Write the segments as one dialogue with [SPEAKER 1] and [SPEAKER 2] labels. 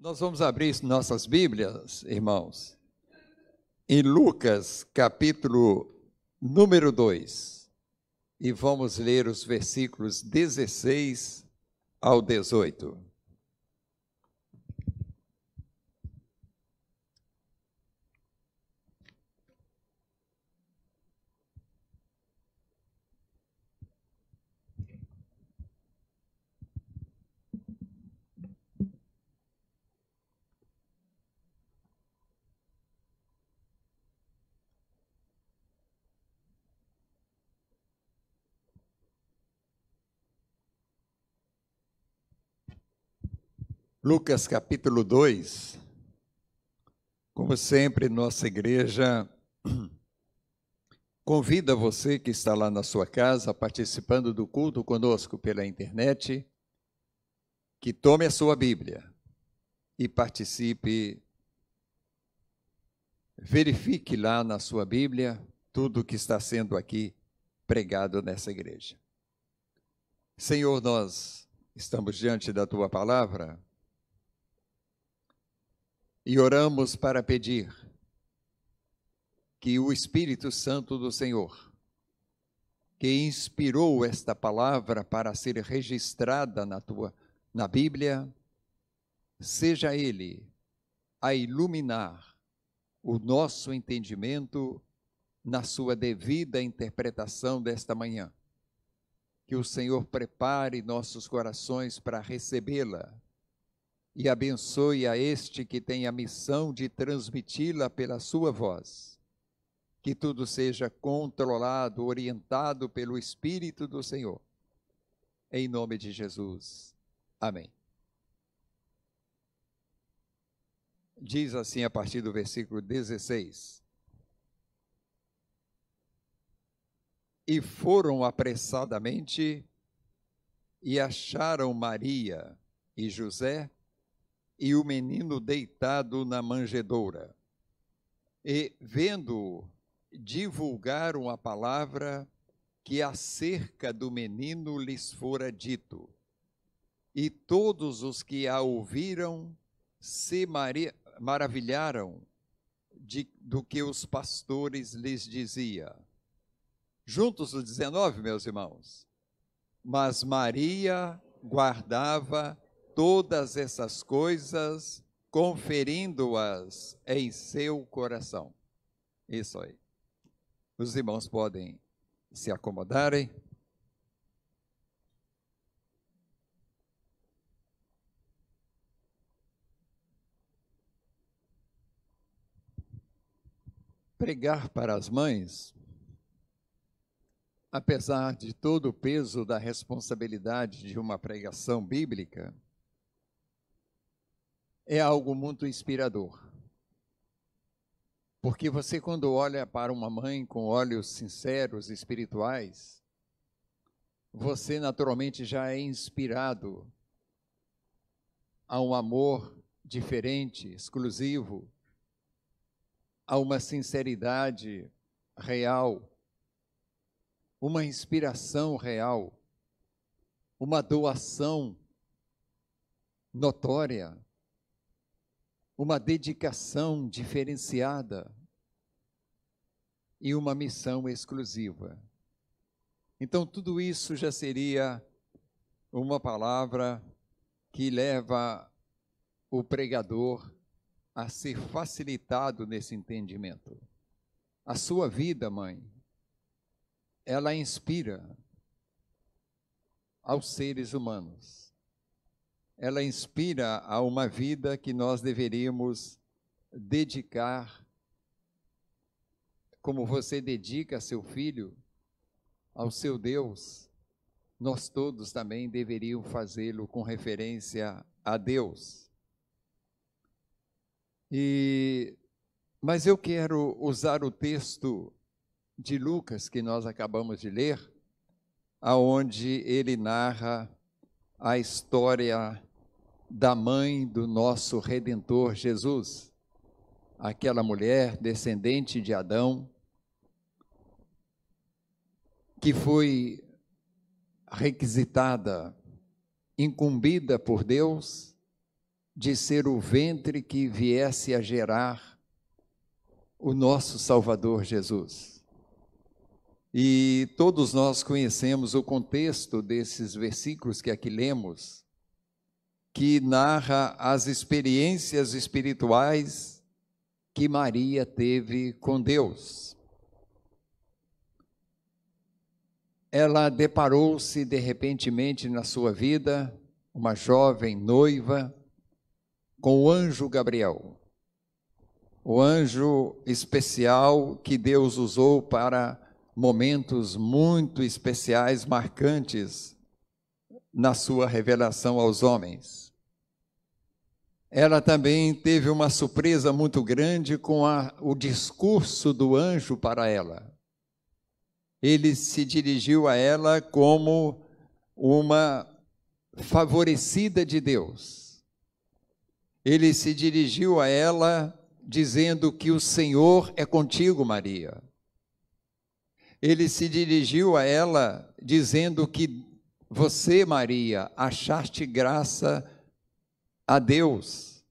[SPEAKER 1] Nós vamos abrir nossas Bíblias, irmãos, em Lucas, capítulo número 2, e vamos ler os versículos 16 ao 18. Lucas capítulo 2, como sempre, nossa igreja convida você que está lá na sua casa, participando do culto conosco pela internet, que tome a sua Bíblia e participe, verifique lá na sua Bíblia tudo o que está sendo aqui pregado nessa igreja. Senhor, nós estamos diante da Tua palavra e oramos para pedir que o Espírito Santo do Senhor, que inspirou esta palavra para ser registrada na Bíblia, seja Ele a iluminar o nosso entendimento na sua devida interpretação desta manhã. Que o Senhor prepare nossos corações para recebê-la e abençoe a este que tem a missão de transmiti-la pela sua voz. Que tudo seja controlado, orientado pelo Espírito do Senhor. Em nome de Jesus. Amém. Diz assim a partir do versículo 16. E foram apressadamente e acharam Maria e José e o menino deitado na manjedoura. E, vendo-o, divulgaram a palavra que acerca do menino lhes fora dito. E todos os que a ouviram se maravilharam do que os pastores lhes diziam. Juntos os 19, meus irmãos. Mas Maria guardava todas essas coisas, conferindo-as em seu coração. Isso aí. Os irmãos podem se acomodarem. Pregar para as mães, apesar de todo o peso da responsabilidade de uma pregação bíblica, é algo muito inspirador. Porque você, quando olha para uma mãe com olhos sinceros, espirituais, você naturalmente já é inspirado a um amor diferente, exclusivo, a uma sinceridade real, uma inspiração real, uma doação notória, uma dedicação diferenciada e uma missão exclusiva. Então, tudo isso já seria uma palavra que leva o pregador a ser facilitado nesse entendimento. A sua vida, mãe, ela inspira aos seres humanos. Ela inspira a uma vida que nós deveríamos dedicar, como você dedica seu filho ao seu Deus, nós todos também deveríamos fazê-lo com referência a Deus. Mas eu quero usar o texto de Lucas, que nós acabamos de ler, aonde ele narra a história da mãe do nosso Redentor Jesus, aquela mulher descendente de Adão, que foi requisitada, incumbida por Deus, de ser o ventre que viesse a gerar o nosso Salvador Jesus. E todos nós conhecemos o contexto desses versículos que aqui lemos, que narra as experiências espirituais que Maria teve com Deus. Ela deparou-se de repentemente na sua vida, uma jovem noiva, com o anjo Gabriel, o anjo especial que Deus usou para momentos muito especiais, marcantes na sua revelação aos homens. Ela também teve uma surpresa muito grande com o discurso do anjo para ela. Ele se dirigiu a ela como uma favorecida de Deus. Ele se dirigiu a ela dizendo que o Senhor é contigo, Maria. Ele se dirigiu a ela dizendo que você, Maria, achaste graça a Deus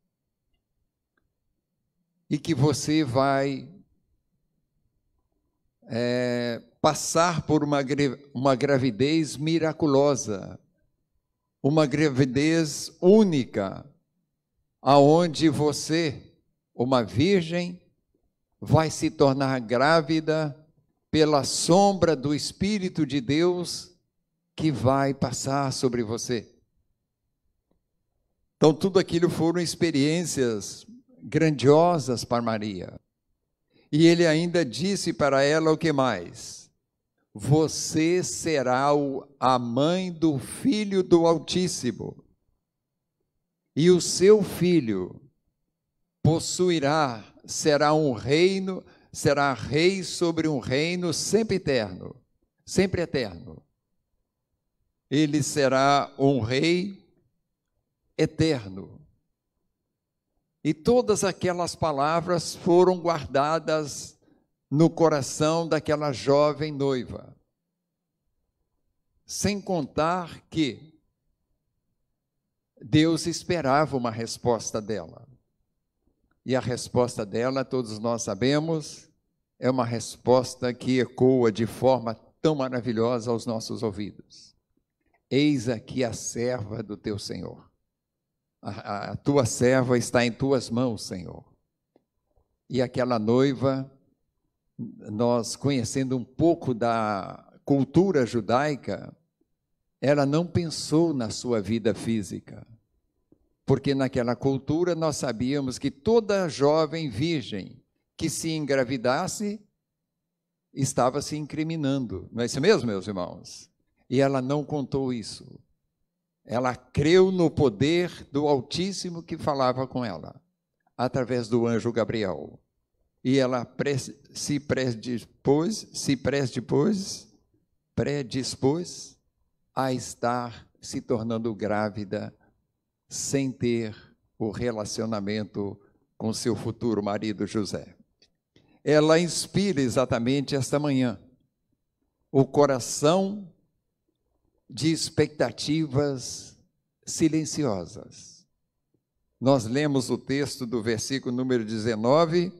[SPEAKER 1] e que você vai passar por uma gravidez miraculosa, uma gravidez única, aonde você, uma virgem, vai se tornar grávida pela sombra do Espírito de Deus que vai passar sobre você. Então, tudo aquilo foram experiências grandiosas para Maria. E ele ainda disse para ela o que mais? Você será a mãe do Filho do Altíssimo. E o seu filho possuirá, será rei sobre um reino sempre eterno, sempre eterno. Ele será um rei eterno. E todas aquelas palavras foram guardadas no coração daquela jovem noiva. Sem contar que Deus esperava uma resposta dela. E a resposta dela, todos nós sabemos, é uma resposta que ecoa de forma tão maravilhosa aos nossos ouvidos. Eis aqui a serva do teu Senhor. A tua serva está em tuas mãos, Senhor. E aquela noiva, nós conhecendo um pouco da cultura judaica, ela não pensou na sua vida física. Porque naquela cultura nós sabíamos que toda jovem virgem que se engravidasse estava se incriminando. Não é isso mesmo, meus irmãos? E ela não contou isso. Ela creu no poder do Altíssimo que falava com ela, através do anjo Gabriel. E ela se predispôs a estar se tornando grávida, sem ter o relacionamento com seu futuro marido José. Ela inspira exatamente esta manhã o coração de expectativas silenciosas. Nós lemos o texto do versículo número 19,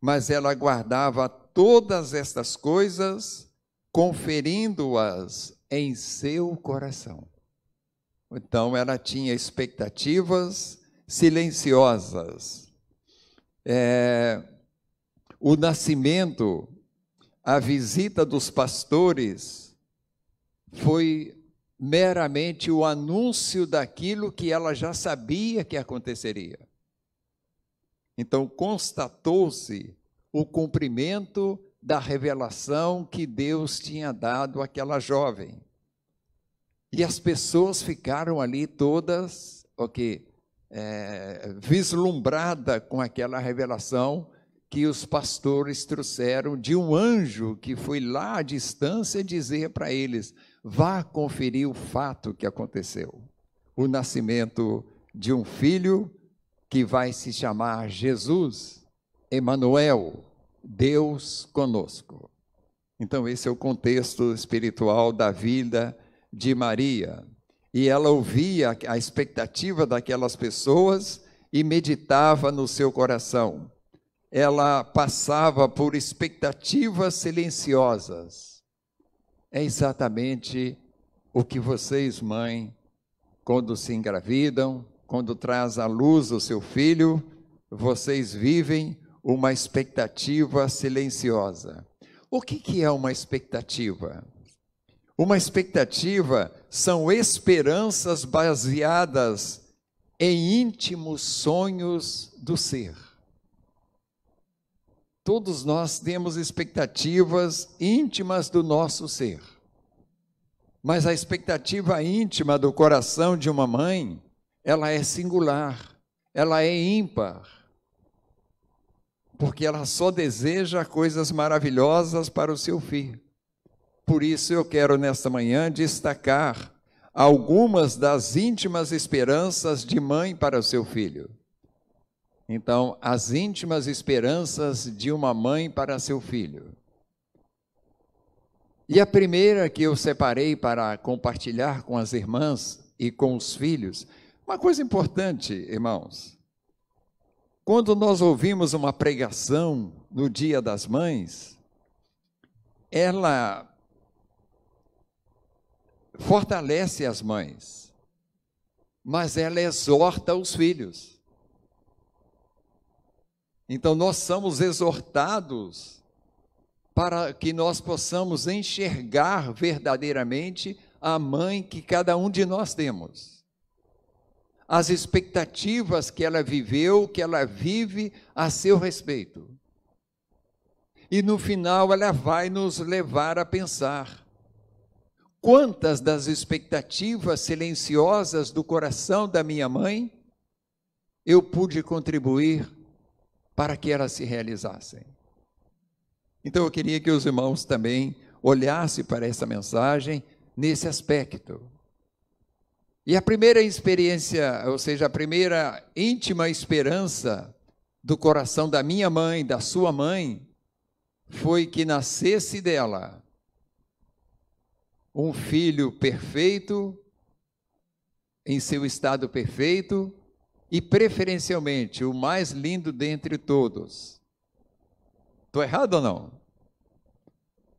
[SPEAKER 1] mas ela guardava todas estas coisas, conferindo-as em seu coração. Então, ela tinha expectativas silenciosas. O nascimento, a visita dos pastores, foi meramente o anúncio daquilo que ela já sabia que aconteceria. Então, constatou-se o cumprimento da revelação que Deus tinha dado àquela jovem. E as pessoas ficaram ali todas, vislumbradas com aquela revelação que os pastores trouxeram de um anjo que foi lá à distância dizer para eles: vá conferir o fato que aconteceu. O nascimento de um filho que vai se chamar Jesus, Emanuel, Deus conosco. Então esse é o contexto espiritual da vida de Maria. e ela ouvia a expectativa daquelas pessoas e meditava no seu coração. Ela passava por expectativas silenciosas. É exatamente o que vocês, mãe, quando se engravidam, quando traz à luz o seu filho, vocês vivem uma expectativa silenciosa. O que é uma expectativa? Uma expectativa são esperanças baseadas em íntimos sonhos do ser. Todos nós temos expectativas íntimas do nosso ser. Mas a expectativa íntima do coração de uma mãe, ela é singular, ela é ímpar. Porque ela só deseja coisas maravilhosas para o seu filho. Por isso eu quero nesta manhã destacar algumas das íntimas esperanças de mãe para o seu filho. Então, as íntimas esperanças de uma mãe para seu filho. E a primeira que eu separei para compartilhar com as irmãs e com os filhos, uma coisa importante, irmãos. Quando nós ouvimos uma pregação no Dia das Mães, ela fortalece as mães, mas ela exorta os filhos. Então nós somos exortados para que nós possamos enxergar verdadeiramente a mãe que cada um de nós temos. As expectativas que ela viveu, que ela vive a seu respeito. E no final ela vai nos levar a pensar: quantas das expectativas silenciosas do coração da minha mãe eu pude contribuir para que elas se realizassem? Então eu queria que os irmãos também olhassem para essa mensagem nesse aspecto. E a primeira experiência, ou seja, a primeira íntima esperança do coração da minha mãe, da sua mãe, foi que nascesse dela um filho perfeito, em seu estado perfeito, e preferencialmente o mais lindo dentre todos. Estou errado ou não?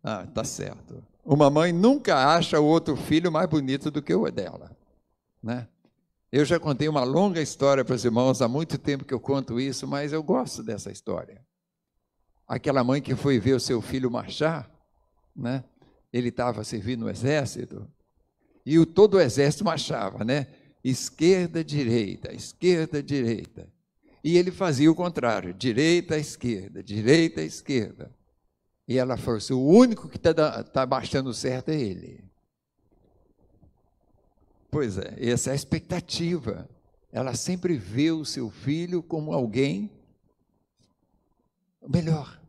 [SPEAKER 1] Ah, tá certo. Uma mãe nunca acha o outro filho mais bonito do que o dela, né? Eu já contei uma longa história para os irmãos, há muito tempo que eu conto isso, mas eu gosto dessa história. Aquela mãe que foi ver o seu filho marchar, né? Ele estava servindo no exército, e todo o exército marchava, né? Esquerda, direita, esquerda, direita. E ele fazia o contrário, direita, esquerda, direita, esquerda. E ela falou assim: o único que está marchando certo é ele. Pois é, essa é a expectativa. Ela sempre vê o seu filho como alguém melhor,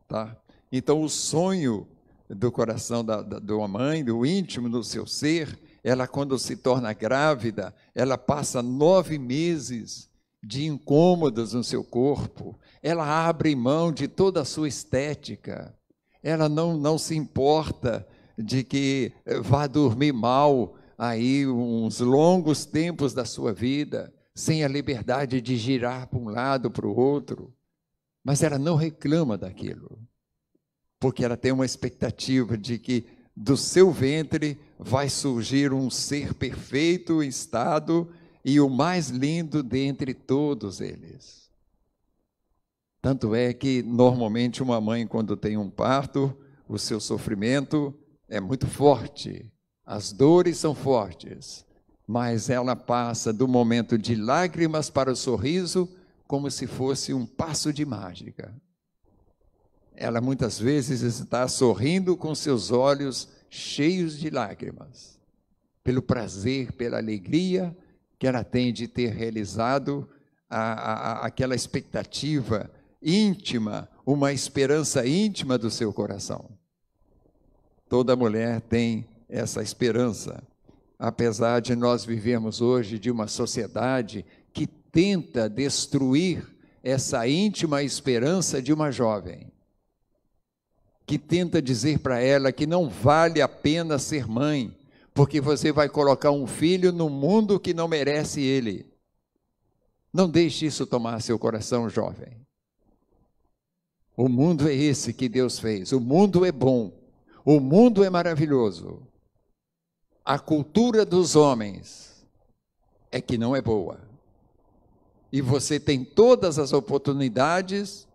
[SPEAKER 1] tá? Então o sonho do coração de uma mãe, do íntimo do seu ser, ela quando se torna grávida, ela passa 9 meses de incômodos no seu corpo, ela abre mão de toda a sua estética, ela não se importa de que vá dormir mal aí uns longos tempos da sua vida, sem a liberdade de girar para um lado, para o outro, mas ela não reclama daquilo, porque ela tem uma expectativa de que do seu ventre vai surgir um ser perfeito em estado e o mais lindo dentre todos eles. Tanto é que, normalmente, uma mãe, quando tem um parto, o seu sofrimento é muito forte, as dores são fortes, mas ela passa do momento de lágrimas para o sorriso como se fosse um passo de mágica. Ela muitas vezes está sorrindo com seus olhos cheios de lágrimas, pelo prazer, pela alegria que ela tem de ter realizado aquela expectativa íntima, uma esperança íntima do seu coração. Toda mulher tem essa esperança, apesar de nós vivermos hoje de uma sociedade que tenta destruir essa íntima esperança de uma jovem, que tenta dizer para ela que não vale a pena ser mãe, porque você vai colocar um filho no mundo que não merece ele. Não deixe isso tomar seu coração, jovem. O mundo é esse que Deus fez. O mundo é bom. O mundo é maravilhoso. A cultura dos homens é que não é boa. E você tem todas as oportunidades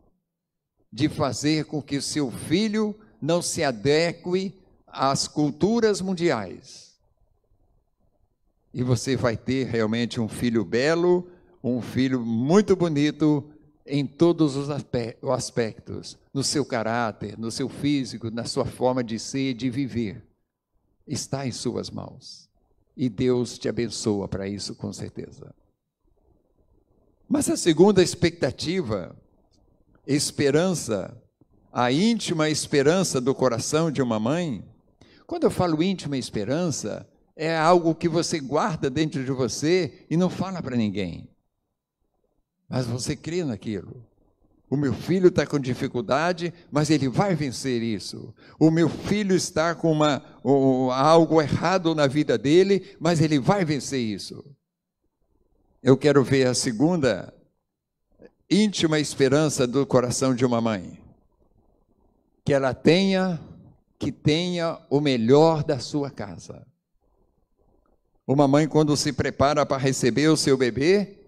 [SPEAKER 1] de fazer com que o seu filho não se adeque às culturas mundiais. E você vai ter realmente um filho belo, um filho muito bonito em todos os aspectos, no seu caráter, no seu físico, na sua forma de ser e de viver. Está em suas mãos. E Deus te abençoa para isso, com certeza. Mas a segunda expectativa, esperança, a íntima esperança do coração de uma mãe. Quando eu falo íntima esperança, é algo que você guarda dentro de você e não fala para ninguém. Mas você crê naquilo. O meu filho está com dificuldade, mas ele vai vencer isso. O meu filho está com algo errado na vida dele, mas ele vai vencer isso. Eu quero ver a segunda íntima esperança do coração de uma mãe. Que ela tenha o melhor da sua casa. Uma mãe, quando se prepara para receber o seu bebê,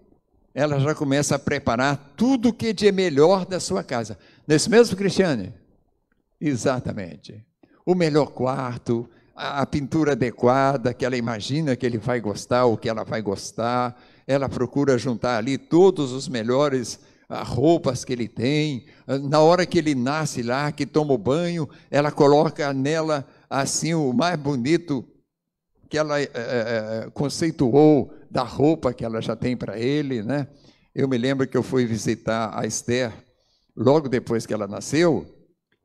[SPEAKER 1] ela já começa a preparar tudo o que de melhor da sua casa. Nesse mesmo, Cristiane? Exatamente. O melhor quarto, a pintura adequada, que ela imagina que ele vai gostar ou que ela vai gostar. Ela procura juntar ali todos os melhores roupas que ele tem. Na hora que ele nasce lá, que toma o banho, ela coloca nela assim o mais bonito que ela conceituou da roupa que ela já tem para ele, né? Eu me lembro que eu fui visitar a Esther logo depois que ela nasceu,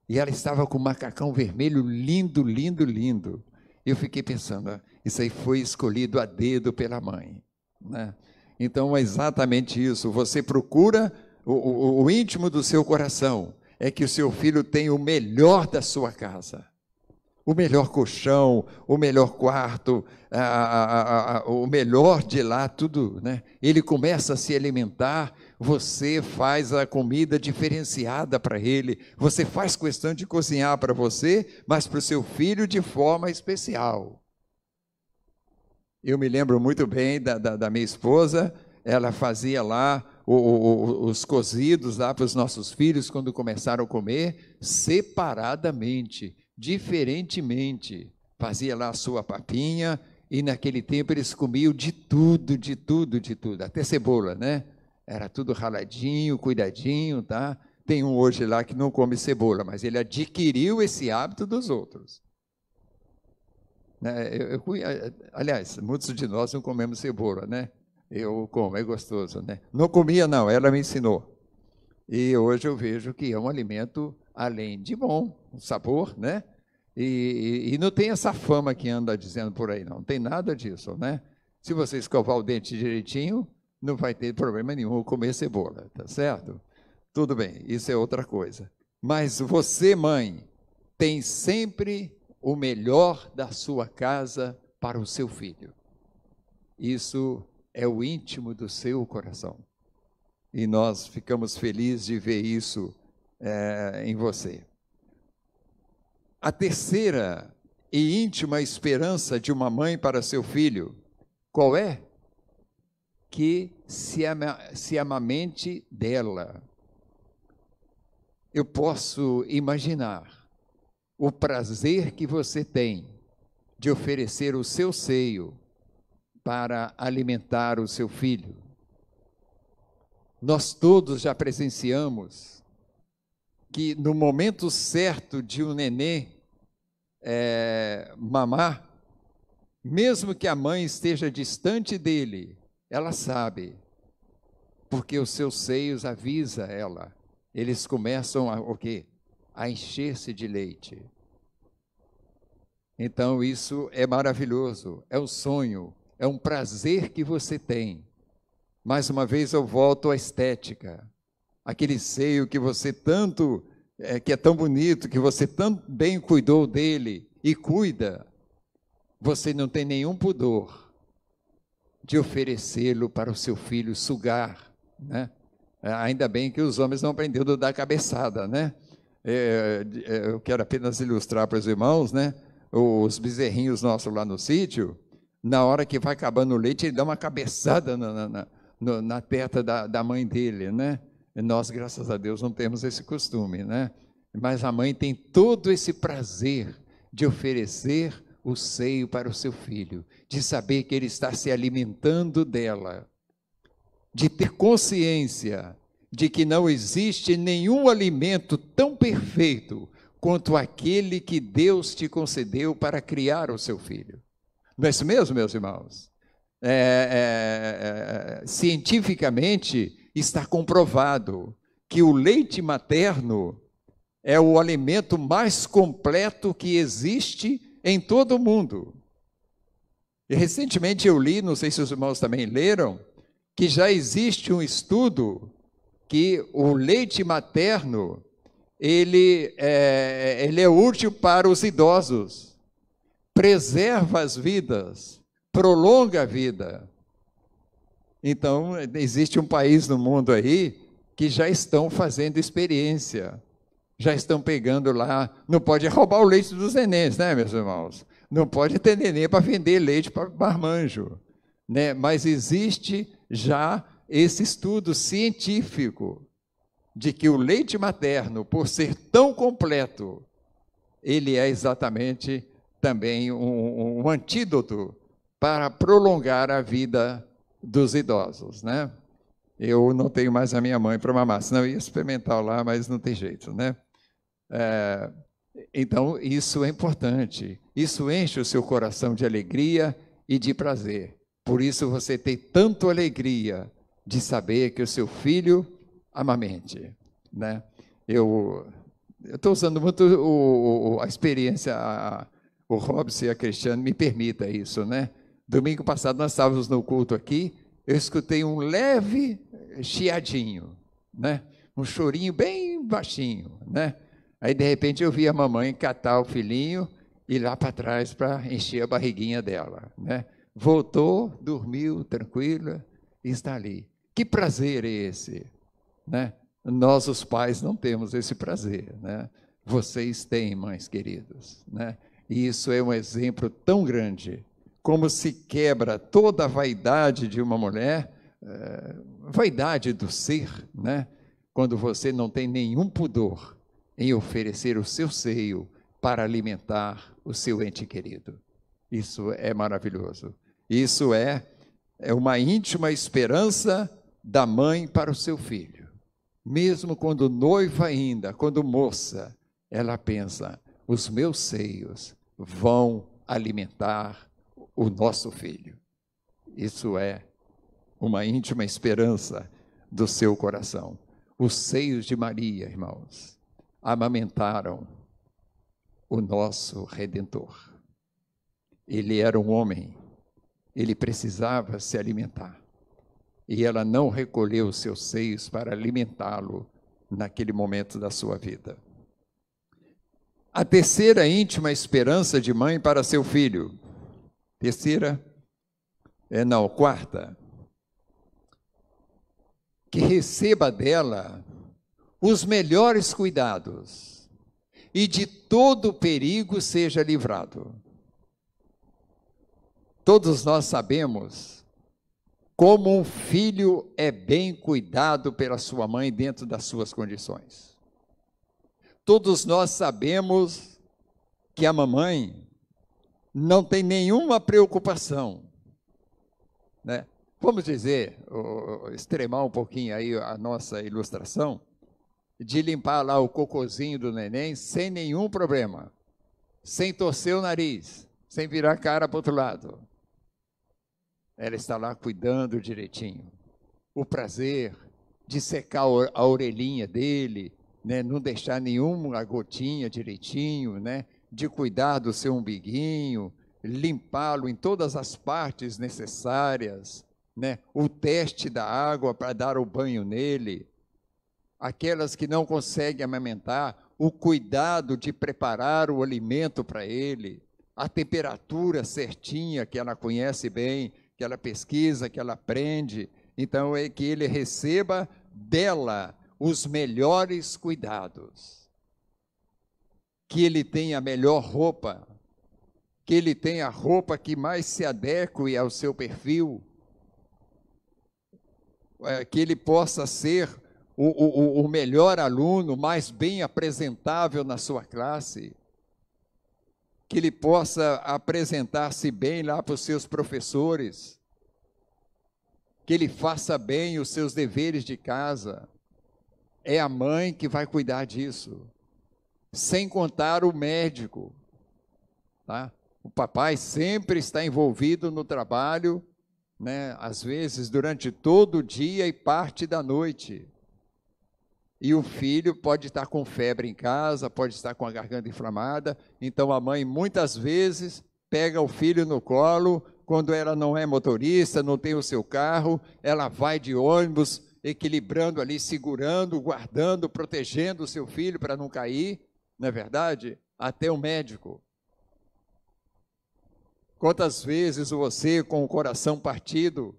[SPEAKER 1] e ela estava com um macacão vermelho lindo, lindo, lindo. Eu fiquei pensando, isso aí foi escolhido a dedo pela mãe, né? Então é exatamente isso, você procura o íntimo do seu coração, é que o seu filho tenha o melhor da sua casa. O melhor colchão, o melhor quarto, o melhor de lá, tudo, né? Ele começa a se alimentar, você faz a comida diferenciada para ele, você faz questão de cozinhar para você, mas para o seu filho de forma especial. Eu me lembro muito bem da minha esposa, ela fazia lá os cozidos lá para os nossos filhos, quando começaram a comer, separadamente, diferentemente. Fazia lá a sua papinha, e naquele tempo eles comiam de tudo, de tudo, de tudo, até cebola, né? Era tudo raladinho, cuidadinho, tá? Tem um hoje lá que não come cebola, mas ele adquiriu esse hábito dos outros. Aliás, muitos de nós não comemos cebola, né? Eu como, é gostoso, né? Não comia não, ela me ensinou. E hoje eu vejo que é um alimento, além de bom, um sabor, né? E não tem essa fama que anda dizendo por aí, não tem nada disso, né? Se você escovar o dente direitinho, não vai ter problema nenhum comer cebola, tá certo? Tudo bem, isso é outra coisa. Mas você, mãe, tem sempre o melhor da sua casa para o seu filho. Isso é o íntimo do seu coração. E nós ficamos felizes de ver isso em você. A terceira e íntima esperança de uma mãe para seu filho, qual é? Que se amamente dela. Eu posso imaginar o prazer que você tem de oferecer o seu seio para alimentar o seu filho. Nós todos já presenciamos que no momento certo de um nenê mamar, mesmo que a mãe esteja distante dele, ela sabe, porque os seus seios avisa ela. Eles começam a encher-se de leite. Então isso é maravilhoso, é um sonho, é um prazer que você tem. Mais uma vez eu volto à estética. Aquele seio que você tanto, que é tão bonito, que você tão bem cuidou dele e cuida. você não tem nenhum pudor de oferecê-lo para o seu filho sugar, né? Ainda bem que os homens não aprenderam a dar cabeçada, né? Eu quero apenas ilustrar para os irmãos, né? Os bezerrinhos nossos lá no sítio, na hora que vai acabando o leite, ele dá uma cabeçada na teta da mãe dele, né? E nós, graças a Deus, não temos esse costume, né? Mas a mãe tem todo esse prazer de oferecer o seio para o seu filho, de saber que ele está se alimentando dela, de ter consciência de que não existe nenhum alimento tão perfeito quanto aquele que Deus te concedeu para criar o seu filho. Não é isso mesmo, meus irmãos? Cientificamente está comprovado que o leite materno é o alimento mais completo que existe em todo o mundo. E recentemente eu li, não sei se os irmãos também leram, que já existe um estudo que o leite materno ele é útil para os idosos, preserva as vidas, prolonga a vida. Então, existe um país no mundo aí que já estão fazendo experiência, já estão pegando lá, não pode roubar o leite dos nenéns, né, meus irmãos? Não pode ter neném para vender leite para marmanjo, né? Mas existe já esse estudo científico de que o leite materno, por ser tão completo, ele é exatamente também um antídoto para prolongar a vida dos idosos, né? Eu não tenho mais a minha mãe para mamar, senão eu ia experimentar lá, mas não tem jeito, né? Então, isso é importante. Isso enche o seu coração de alegria e de prazer. Por isso você tem tanto alegria de saber que o seu filho amamente, né? Eu estou usando muito a experiência, o Robson e a Cristiane me permita isso, né? Domingo passado nós estávamos no culto aqui, eu escutei um leve chiadinho, né? Um chorinho bem baixinho, né? Aí de repente eu vi a mamãe catar o filhinho e ir lá para trás para encher a barriguinha dela, né? Voltou, dormiu tranquila e está ali. Que prazer é esse, né? Nós, os pais, não temos esse prazer, né? Vocês têm, mães queridas, né? E isso é um exemplo tão grande, como se quebra toda a vaidade de uma mulher, vaidade do ser, né? Quando você não tem nenhum pudor em oferecer o seu seio para alimentar o seu ente querido. Isso é maravilhoso. Isso é uma íntima esperança da mãe para o seu filho. Mesmo quando noiva ainda, quando moça, ela pensa, os meus seios vão alimentar o nosso filho. Isso é uma íntima esperança do seu coração. Os seios de Maria, irmãos, amamentaram o nosso Redentor. Ele era um homem, ele precisava se alimentar. E ela não recolheu os seus seios para alimentá-lo naquele momento da sua vida. A terceira íntima esperança de mãe para seu filho. Quarta. Que receba dela os melhores cuidados e de todo perigo seja livrado. Todos nós sabemos como um filho é bem cuidado pela sua mãe dentro das suas condições. Todos nós sabemos que a mamãe não tem nenhuma preocupação, né? Vamos dizer, extremar um pouquinho aí a nossa ilustração, de limpar lá o cocôzinho do neném sem nenhum problema, sem torcer o nariz, sem virar a cara para o outro lado. Ela está lá cuidando direitinho. O prazer de secar a orelhinha dele, né? Não deixar nenhuma gotinha direitinho, né? De cuidar do seu umbiguinho, limpá-lo em todas as partes necessárias, né? O teste da água para dar o banho nele. Aquelas que não conseguem amamentar, o cuidado de preparar o alimento para ele, a temperatura certinha, que ela conhece bem, que ela pesquisa, que ela aprende. Então, é que ele receba dela os melhores cuidados. Que ele tenha a melhor roupa, que ele tenha a roupa que mais se adeque ao seu perfil, que ele possa ser o melhor aluno, mais bem apresentável na sua classe, que ele possa apresentar-se bem lá para os seus professores, que ele faça bem os seus deveres de casa. É a mãe que vai cuidar disso, sem contar o médico, tá? O papai sempre está envolvido no trabalho, né? Às vezes durante todo o dia e parte da noite. E o filho pode estar com febre em casa, pode estar com a garganta inflamada. Então a mãe muitas vezes pega o filho no colo, quando ela não é motorista, não tem o seu carro, ela vai de ônibus, equilibrando ali, segurando, guardando, protegendo o seu filho para não cair, não é verdade? Até o médico. Quantas vezes você, com o coração partido,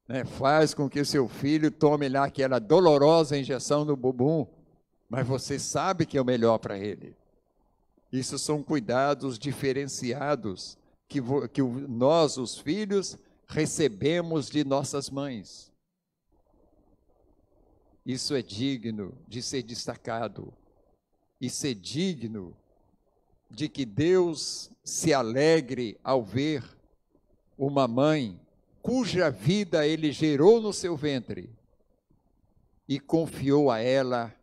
[SPEAKER 1] né, faz com que o seu filho tome lá aquela dolorosa injeção no bumbum, mas você sabe que é o melhor para ele. Isso são cuidados diferenciados que nós, os filhos, recebemos de nossas mães. Isso é digno de ser destacado. Isso é digno de que Deus se alegre ao ver uma mãe cuja vida ele gerou no seu ventre e confiou a ela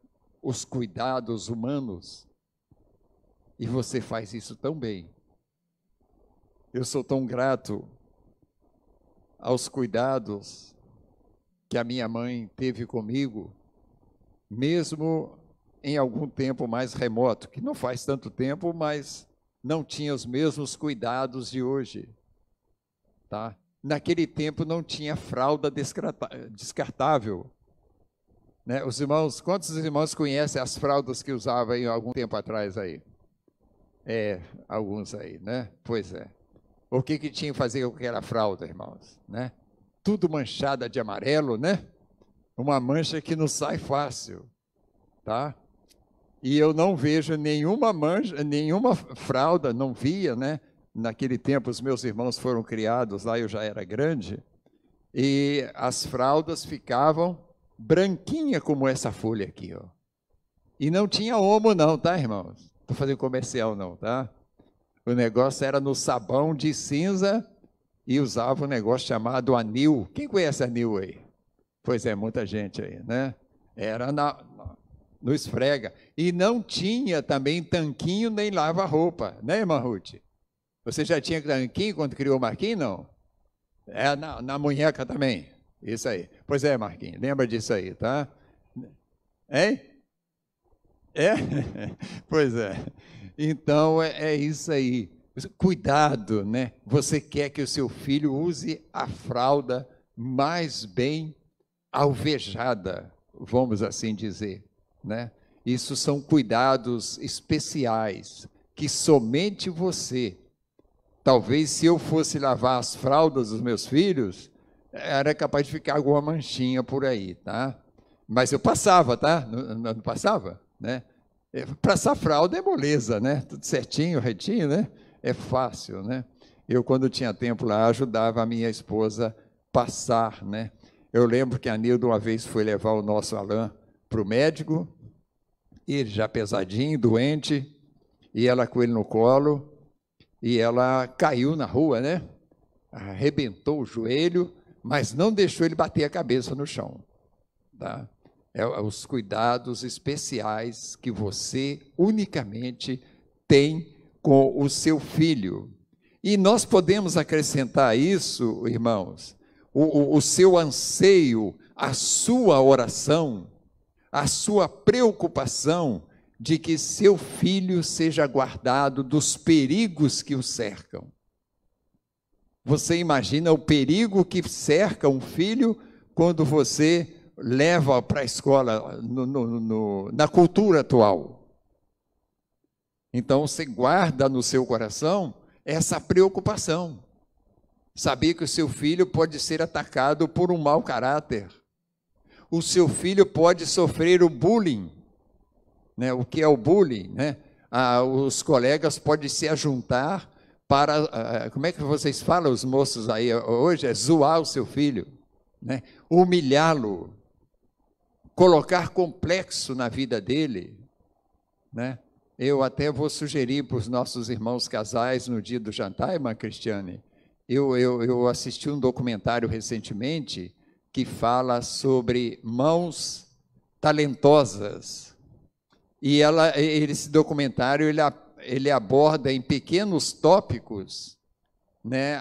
[SPEAKER 1] os cuidados humanos. E você faz isso tão bem. Eu sou tão grato aos cuidados que a minha mãe teve comigo, mesmo em algum tempo mais remoto, que não faz tanto tempo, mas não tinha os mesmos cuidados de hoje, tá? Naquele tempo não tinha fralda descartável, né? Os irmãos, quantos irmãos conhecem as fraldas que usavam aí algum tempo atrás aí? Alguns aí, né? Pois é. O que tinha que fazer com aquela fralda, irmãos, né? Tudo manchada de amarelo, né? Uma mancha que não sai fácil, tá? E eu não vejo nenhuma mancha, nenhuma fralda, não via, né? Naquele tempo os meus irmãos foram criados lá, eu já era grande, e as fraldas ficavam branquinha como essa folha aqui, ó. E não tinha omo não, tá, irmãos? Estou fazendo comercial não, tá? O negócio era no sabão de cinza e usava um negócio chamado anil. Quem conhece anil aí? Pois é, muita gente aí, né? Era no esfrega. E não tinha também tanquinho nem lava-roupa, né, irmã Ruth? Você já tinha tanquinho quando criou o Marquinhos, não? Na munheca também. Isso aí. Pois é, Marquinhos, lembra disso aí, tá? Hein? Pois é. Então, é isso aí. Cuidado, né? Você quer que o seu filho use a fralda mais bem alvejada, vamos assim dizer, né? Isso são cuidados especiais que somente você. Talvez se eu fosse lavar as fraldas dos meus filhos, era capaz de ficar alguma manchinha por aí, tá? Mas eu passava, tá? Não passava, né? Passar fralda é moleza, né? Tudo certinho, retinho, né? É fácil, né? Eu, quando tinha tempo lá, ajudava a minha esposa a passar, né? Eu lembro que a Nilda uma vez foi levar o nosso Alain para o médico, ele já pesadinho, doente, e ela com ele no colo, e ela caiu na rua, né? Arrebentou o joelho, mas não deixou ele bater a cabeça no chão, tá? Os cuidados especiais que você unicamente tem com o seu filho. E nós podemos acrescentar isso, irmãos, o seu anseio, a sua oração, a sua preocupação de que seu filho seja guardado dos perigos que o cercam. Você imagina o perigo que cerca um filho quando você leva para a escola na cultura atual. Então você guarda no seu coração essa preocupação. Saber que o seu filho pode ser atacado por um mau caráter. O seu filho pode sofrer o bullying. Né? O que é o bullying? Né? Os colegas podem se ajuntar para, como é que vocês falam, os moços aí hoje? É zoar o seu filho, né? Humilhá-lo, colocar complexo na vida dele, né? Eu até vou sugerir para os nossos irmãos casais no dia do jantar, irmã Cristiane. Eu assisti um documentário recentemente que fala sobre mãos talentosas. E esse documentário ele aborda em pequenos tópicos, né,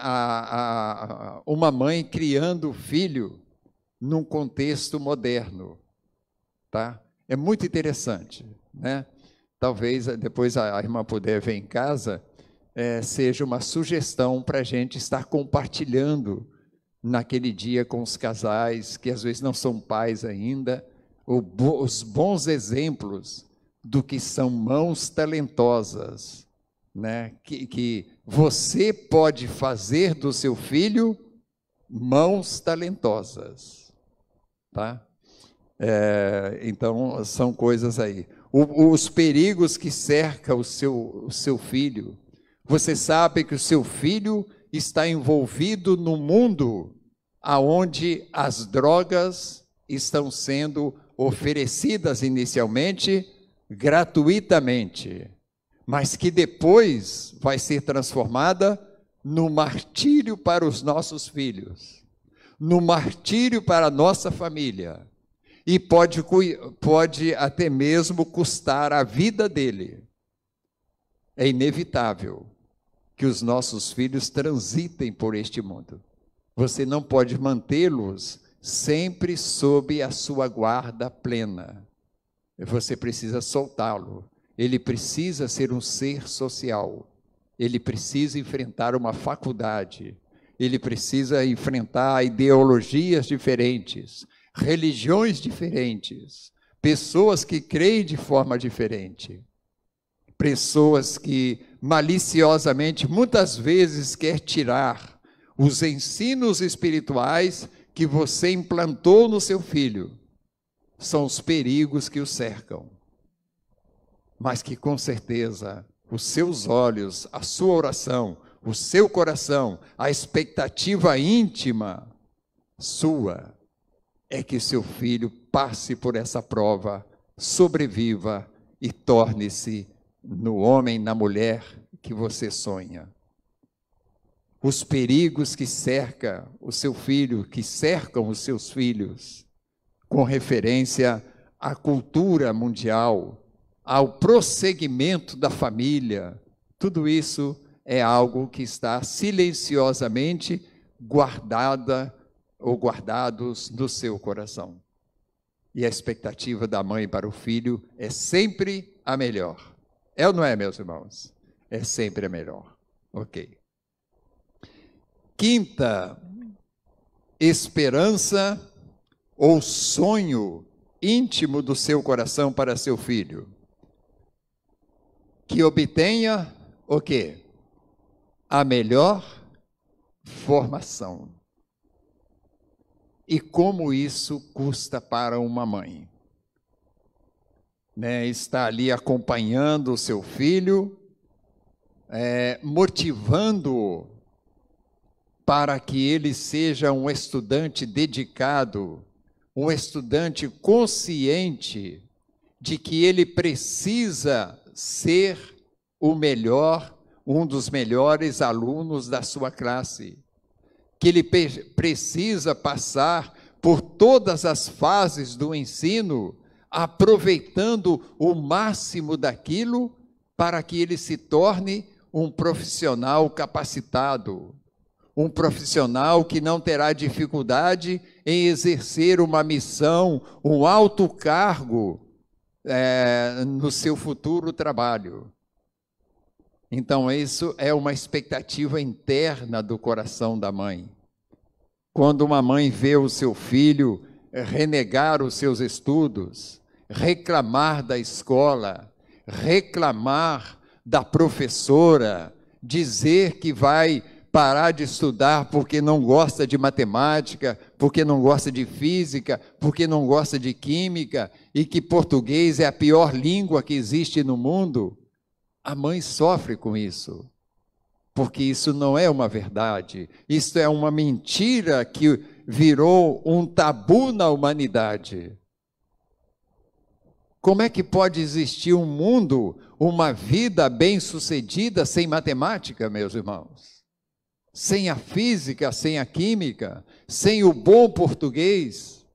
[SPEAKER 1] uma mãe criando o filho num contexto moderno. Tá? É muito interessante, né? Talvez depois a irmã puder ver em casa, seja uma sugestão para a gente estar compartilhando naquele dia com os casais, que às vezes não são pais ainda, os bons exemplos do que são mãos talentosas, né? Que você pode fazer do seu filho mãos talentosas. Tá? Então, são coisas aí. Os perigos que cercam o seu filho. Você sabe que o seu filho está envolvido no mundo onde as drogas estão sendo oferecidas inicialmente gratuitamente, mas que depois vai ser transformada no martírio para os nossos filhos, no martírio para a nossa família. E pode até mesmo custar a vida dele. É inevitável que os nossos filhos transitem por este mundo. Você não pode mantê-los sempre sob a sua guarda plena. Você precisa soltá-lo. Ele precisa ser um ser social. Ele precisa enfrentar uma faculdade. Ele precisa enfrentar ideologias diferentes, religiões diferentes, pessoas que creem de forma diferente, pessoas que maliciosamente muitas vezes quer tirar os ensinos espirituais que você implantou no seu filho. São os perigos que o cercam, mas que com certeza os seus olhos, a sua oração, o seu coração, a expectativa íntima sua é que seu filho passe por essa prova, sobreviva e torne-se no homem, na mulher que você sonha. Os perigos que cercam o seu filho, que cercam os seus filhos, com referência à cultura mundial, ao prosseguimento da família, tudo isso é algo que está silenciosamente guardada ou guardados no seu coração. E a expectativa da mãe para o filho é sempre a melhor. É ou não é, meus irmãos? É sempre a melhor. Ok. Quinta, esperança ou sonho íntimo do seu coração para seu filho. Que obtenha o quê? A melhor formação. E como isso custa para uma mãe? Né? Está ali acompanhando o seu filho, motivando-o para que ele seja um estudante dedicado, um estudante consciente de que ele precisa ser o melhor, um dos melhores alunos da sua classe, que ele precisa passar por todas as fases do ensino, aproveitando o máximo daquilo para que ele se torne um profissional capacitado, um profissional que não terá dificuldade em exercer uma missão, um alto cargo no seu futuro trabalho. Então, isso é uma expectativa interna do coração da mãe. Quando uma mãe vê o seu filho renegar os seus estudos, reclamar da escola, reclamar da professora, dizer que vai parar de estudar porque não gosta de matemática, porque não gosta de física, porque não gosta de química, e que português é a pior língua que existe no mundo, a mãe sofre com isso, porque isso não é uma verdade, isso é uma mentira que virou um tabu na humanidade. Como é que pode existir um mundo, uma vida bem-sucedida sem matemática, meus irmãos? Sem a física, sem a química, sem o bom português?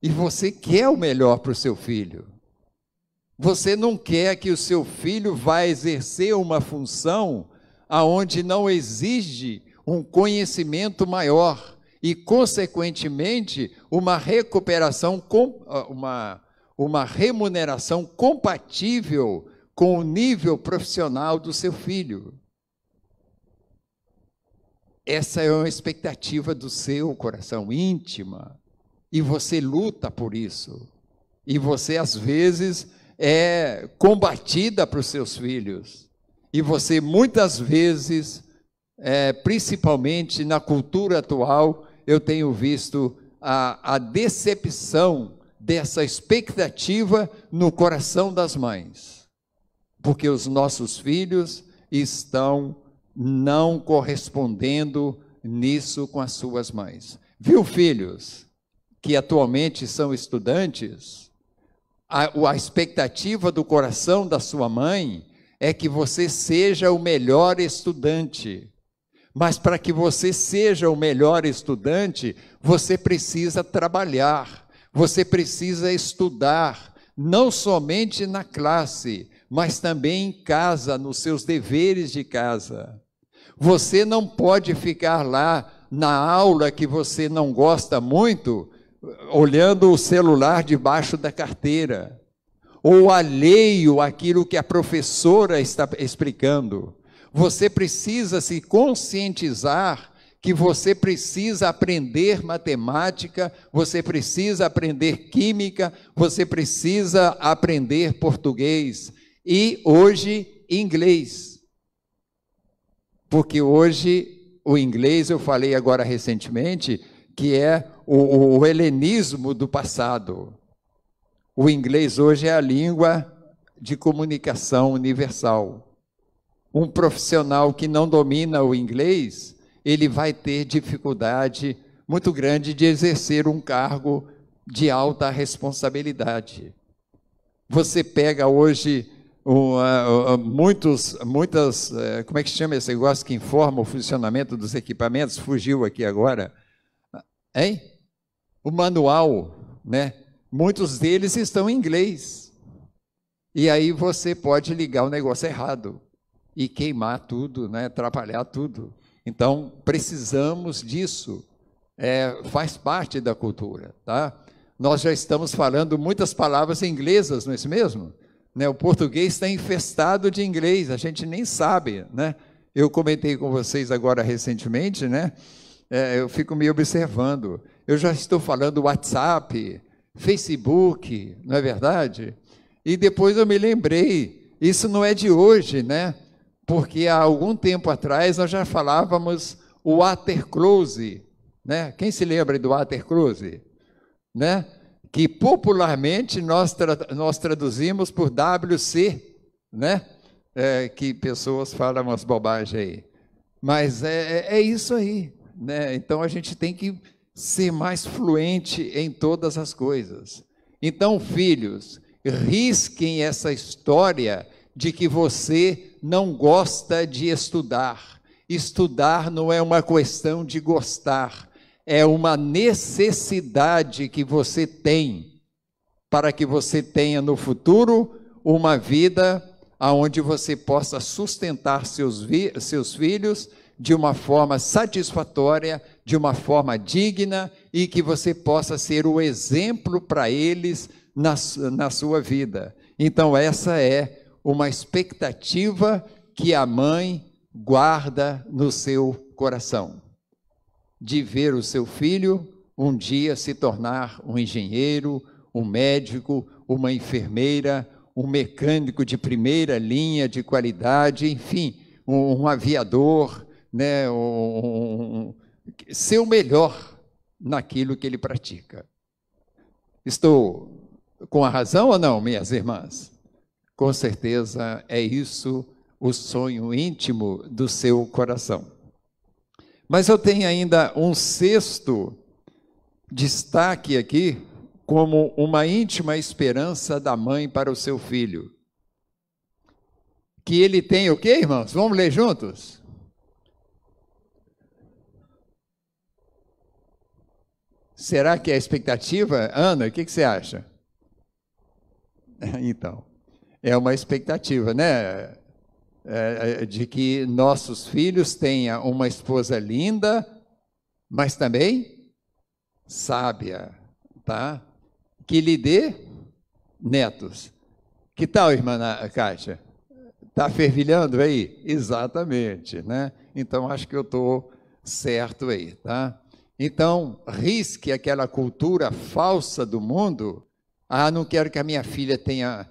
[SPEAKER 1] E você quer o melhor para o seu filho. Você não quer que o seu filho vá exercer uma função aonde não exige um conhecimento maior e, consequentemente, uma remuneração compatível com o nível profissional do seu filho. Essa é uma expectativa do seu coração, íntima, e você luta por isso. E você, às vezes, é combatida para os seus filhos. E você, muitas vezes, principalmente na cultura atual, eu tenho visto a decepção dessa expectativa no coração das mães, porque os nossos filhos estão não correspondendo nisso com as suas mães. Viu, filhos, que atualmente são estudantes? A expectativa do coração da sua mãe é que você seja o melhor estudante. Mas para que você seja o melhor estudante, você precisa trabalhar, você precisa estudar, não somente na classe, mas também em casa, nos seus deveres de casa. Você não pode ficar lá na aula que você não gosta muito, olhando o celular debaixo da carteira, ou alheio àquilo que a professora está explicando. Você precisa se conscientizar que você precisa aprender matemática, você precisa aprender química, você precisa aprender português e hoje inglês. Porque hoje o inglês, eu falei agora recentemente, que é o helenismo do passado. O inglês hoje é a língua de comunicação universal. Um profissional que não domina o inglês, ele vai ter dificuldade muito grande de exercer um cargo de alta responsabilidade. Você pega hoje muitas, como é que se chama esse negócio que informa o funcionamento dos equipamentos? Fugiu aqui agora. Hein? O manual, né? Muitos deles estão em inglês. E aí você pode ligar o negócio errado e queimar tudo, né? Atrapalhar tudo. Então, precisamos disso. Faz parte da cultura, tá? Nós já estamos falando muitas palavras inglesas, não é isso mesmo? Né? O português está infestado de inglês, a gente nem sabe, né? Eu comentei com vocês agora recentemente, né? Eu fico me observando. Eu já estou falando WhatsApp, Facebook, não é verdade? E depois eu me lembrei, isso não é de hoje, né? Porque há algum tempo atrás nós já falávamos o waterclose, né? Quem se lembra do waterclose? Né? Que popularmente nós traduzimos por WC, né? Que pessoas falam umas bobagens aí. Mas é isso aí, né? Então a gente tem que ser mais fluente em todas as coisas. Então, filhos, risquem essa história de que você não gosta de estudar. Estudar não é uma questão de gostar, é uma necessidade que você tem para que você tenha no futuro uma vida onde você possa sustentar seus filhos de uma forma satisfatória, de uma forma digna e que você possa ser o exemplo para eles na sua vida. Então, essa é uma expectativa que a mãe guarda no seu coração, de ver o seu filho um dia se tornar um engenheiro, um médico, uma enfermeira, um mecânico de primeira linha, de qualidade, enfim, um aviador, né? Ser o melhor naquilo que ele pratica. Estou com a razão ou não, minhas irmãs? Com certeza é isso o sonho íntimo do seu coração. Mas eu tenho ainda um sexto destaque aqui, como uma íntima esperança da mãe para o seu filho. Que ele tem o quê, irmãos? Vamos ler juntos? Será que é a expectativa? Ana, o que você acha? Então, é uma expectativa, né? De que nossos filhos tenham uma esposa linda, mas também sábia, tá? Que lhe dê netos. Que tal, irmã Kátia? Está fervilhando aí? Exatamente, né? Então, acho que eu estou certo aí, tá? Então, risque aquela cultura falsa do mundo. Ah, não quero que a minha filha tenha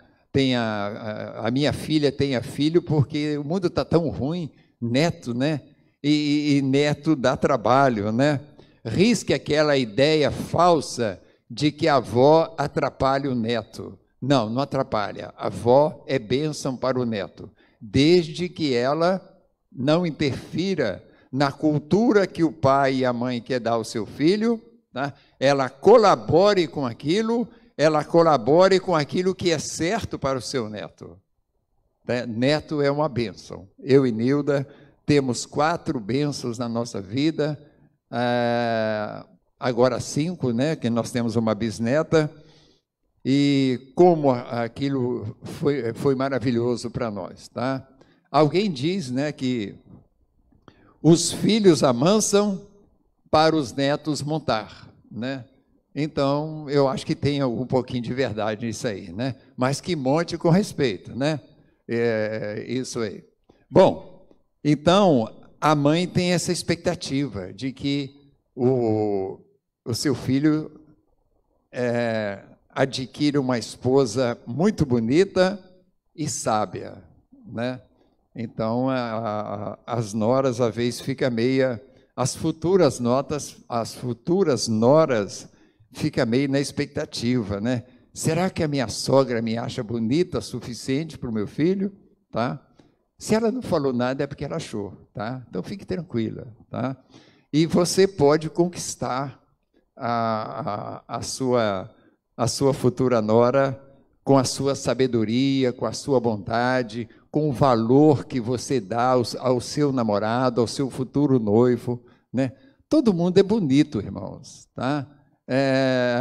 [SPEAKER 1] filho, porque o mundo está tão ruim, neto, né? E neto dá trabalho, né? Risque aquela ideia falsa de que a avó atrapalha o neto. Não, não atrapalha. A avó é bênção para o neto, desde que ela não interfira na cultura que o pai e a mãe quer dar ao seu filho, tá? Ela colabore com aquilo, que é certo para o seu neto. Neto é uma bênção. Eu e Nilda temos 4 bênçãos na nossa vida, agora 5, né, que nós temos uma bisneta, e como aquilo foi maravilhoso para nós, tá? Alguém diz, né, que os filhos amansam para os netos montar, né? Então, eu acho que tem um pouquinho de verdade nisso aí, né? Mas que monte com respeito, né? Isso aí. Bom, então, a mãe tem essa expectativa de que o seu filho adquira uma esposa muito bonita e sábia, né? Então, as noras, às vezes, fica meia... As futuras noras fica meio na expectativa, né? Será que a minha sogra me acha bonita o suficiente para o meu filho? Tá? Se ela não falou nada, é porque ela achou, tá? Então, fique tranquila, tá? E você pode conquistar a sua futura nora com a sua sabedoria, com a sua bondade, com o valor que você dá ao seu namorado, ao seu futuro noivo, né? Todo mundo é bonito, irmãos, tá?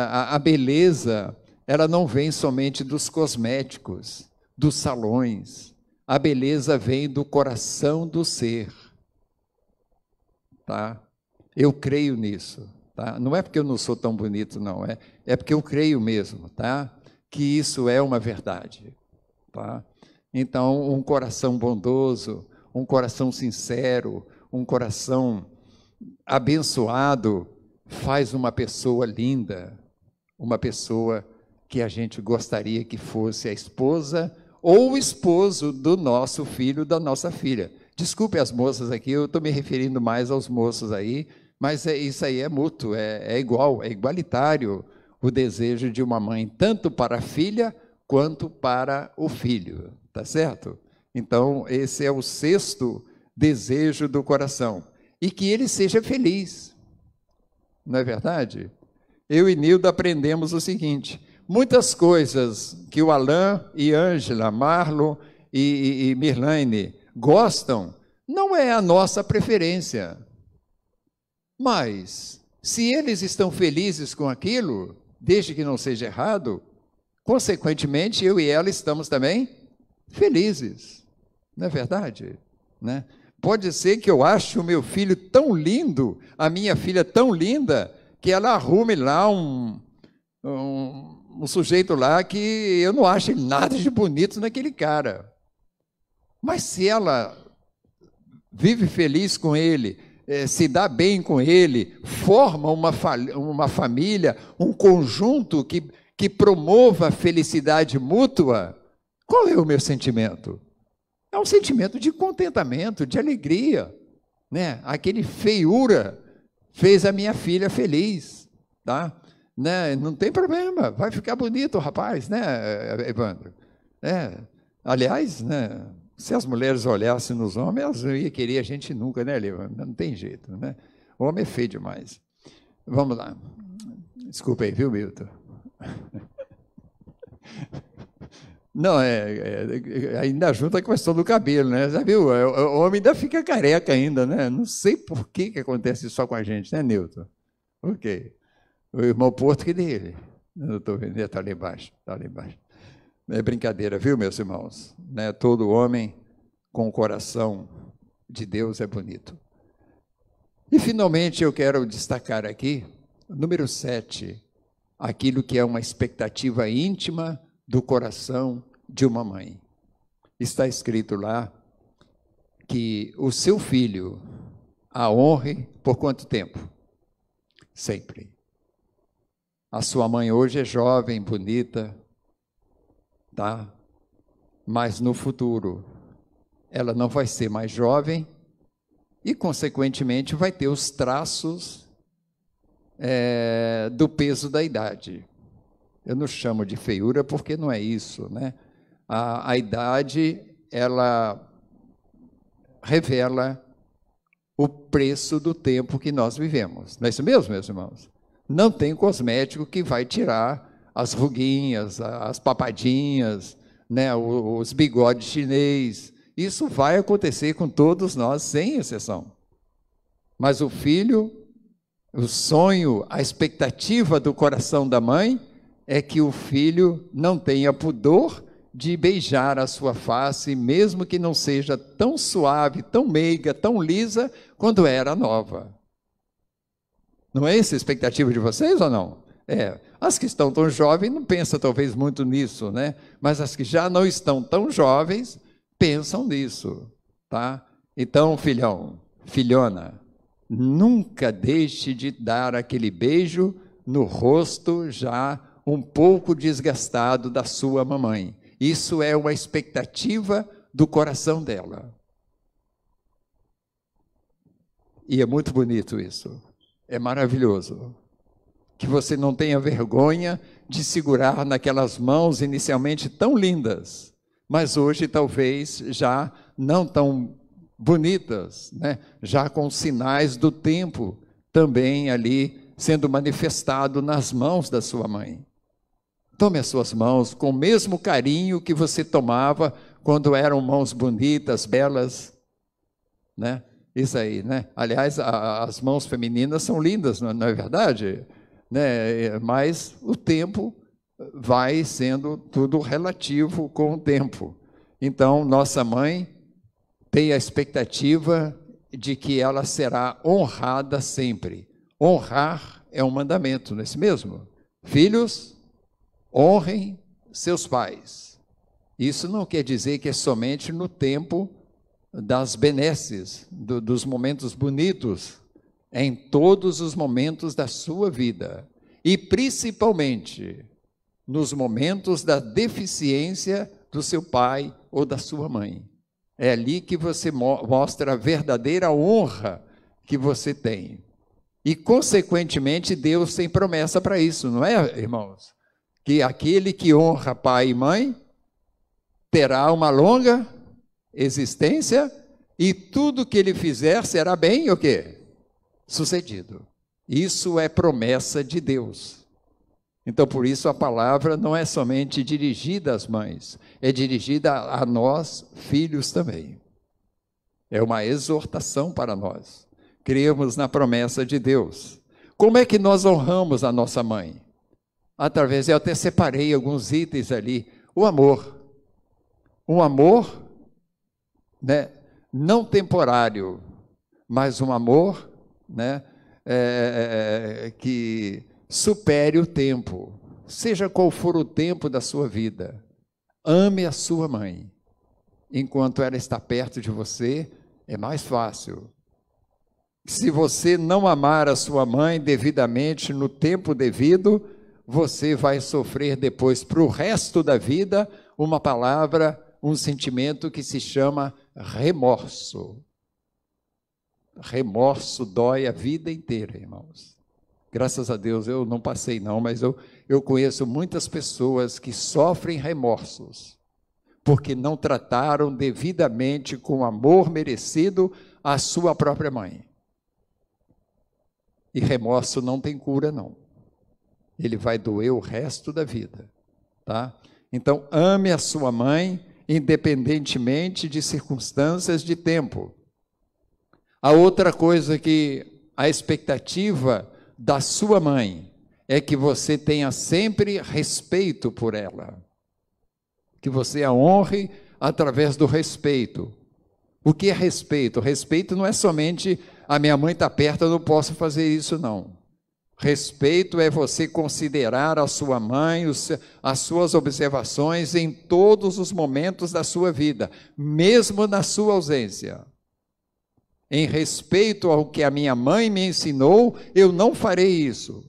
[SPEAKER 1] A beleza, ela não vem somente dos cosméticos, dos salões. A beleza vem do coração do ser, tá? Eu creio nisso, tá? Não é porque eu não sou tão bonito, não, é porque eu creio mesmo, tá? Que isso é uma verdade, tá? Então, um coração bondoso, um coração sincero, um coração abençoado, faz uma pessoa linda, uma pessoa que a gente gostaria que fosse a esposa ou o esposo do nosso filho, da nossa filha. Desculpe as moças aqui, eu estou me referindo mais aos moços aí, mas isso aí é mútuo, é igual, é igualitário o desejo de uma mãe, tanto para a filha quanto para o filho, tá certo? Então, esse é o 6º desejo do coração, e que ele seja feliz. Não é verdade? Eu e Nilda aprendemos o seguinte: muitas coisas que o Alain e Ângela, Marlon e Mirlaine gostam, não é a nossa preferência. Mas, se eles estão felizes com aquilo, desde que não seja errado, consequentemente, eu e ela estamos também felizes. Não é verdade? Né? Pode ser que eu ache o meu filho tão lindo, a minha filha tão linda, que ela arrume lá um sujeito lá que eu não acho nada de bonito naquele cara. Mas se ela vive feliz com ele, se dá bem com ele, forma uma família, um conjunto que promova a felicidade mútua, Qual é o meu sentimento? É um sentimento de contentamento, de alegria, né? Aquele feiura fez a minha filha feliz, tá? Né? Não tem problema, vai ficar bonito o rapaz, né, Evandro? Aliás, né, se as mulheres olhassem nos homens, elas não iam querer a gente nunca, né, Evandro? Não tem jeito, né? O homem é feio demais. Vamos lá. Desculpa aí, viu, Milton? Não, ainda junta com a questão do cabelo, né? Já viu? O homem ainda fica careca ainda, né? Não sei por que acontece só com a gente, né, Nilton? Ok. O irmão Porto que dele. Não estou vendo, está ali embaixo, está ali embaixo. É brincadeira, viu, meus irmãos? Né? Todo homem com o coração de Deus é bonito. E, finalmente, eu quero destacar aqui, número 7, aquilo que é uma expectativa íntima do coração de uma mãe. Está escrito lá que o seu filho a honre por quanto tempo? Sempre. A sua mãe hoje é jovem, bonita, tá? Mas no futuro ela não vai ser mais jovem e, consequentemente, vai ter os traços do peso da idade. Eu não chamo de feiura porque não é isso, né? A idade, ela revela o preço do tempo que nós vivemos. Não é isso mesmo, meus irmãos? Não tem cosmético que vai tirar as ruguinhas, as papadinhas, né? Os bigodes chinês. Isso vai acontecer com todos nós, sem exceção. Mas o filho, o sonho, a expectativa do coração da mãe é que o filho não tenha pudor de beijar a sua face, mesmo que não seja tão suave, tão meiga, tão lisa, quando era nova. Não é essa a expectativa de vocês ou não? As que estão tão jovens não pensam talvez muito nisso, né? Mas as que já não estão tão jovens pensam nisso, tá? Então, filhão, filhona, nunca deixe de dar aquele beijo no rosto já um pouco desgastado da sua mamãe. Isso é uma expectativa do coração dela. E é muito bonito isso. É maravilhoso. Que você não tenha vergonha de segurar naquelas mãos inicialmente tão lindas, mas hoje talvez já não tão bonitas, né? Já com sinais do tempo também ali sendo manifestado nas mãos da sua mãe. Tome as suas mãos com o mesmo carinho que você tomava quando eram mãos bonitas, belas, né? Isso aí, né? Aliás, as mãos femininas são lindas, não é verdade? Né? Mas o tempo vai sendo tudo relativo com o tempo. Então, nossa mãe tem a expectativa de que ela será honrada sempre. Honrar é um mandamento, não é isso mesmo? Filhos, honrem seus pais. Isso não quer dizer que é somente no tempo das benesses, dos momentos bonitos, é em todos os momentos da sua vida, e principalmente nos momentos da deficiência do seu pai ou da sua mãe. É ali que você mostra a verdadeira honra que você tem. E, consequentemente, Deus tem promessa para isso, não é, irmãos? Que aquele que honra pai e mãe terá uma longa existência e tudo que ele fizer será bem o quê? Sucedido. Isso é promessa de Deus. Então, por isso, a palavra não é somente dirigida às mães, é dirigida a nós, filhos também. É uma exortação para nós. Cremos na promessa de Deus. Como é que nós honramos a nossa mãe? Através, eu até separei alguns itens ali. O amor. Um amor, né, não temporário, mas um amor, né, que supere o tempo. Seja qual for o tempo da sua vida, ame a sua mãe. Enquanto ela está perto de você, é mais fácil. Se você não amar a sua mãe devidamente, no tempo devido, você vai sofrer depois, para o resto da vida, uma palavra, um sentimento que se chama remorso. Remorso dói a vida inteira, irmãos. Graças a Deus eu não passei não, mas eu conheço muitas pessoas que sofrem remorsos, porque não trataram devidamente com amor merecido a sua própria mãe. E remorso não tem cura não. Ele vai doer o resto da vida, tá? Então ame a sua mãe, independentemente de circunstâncias de tempo. A outra coisa que a expectativa da sua mãe é que você tenha sempre respeito por ela. Que você a honre através do respeito. O que é respeito? Respeito não é somente a minha mãe está perto, eu não posso fazer isso, não. Respeito é você considerar a sua mãe, as suas observações em todos os momentos da sua vida, mesmo na sua ausência. Em respeito ao que a minha mãe me ensinou, eu não farei isso.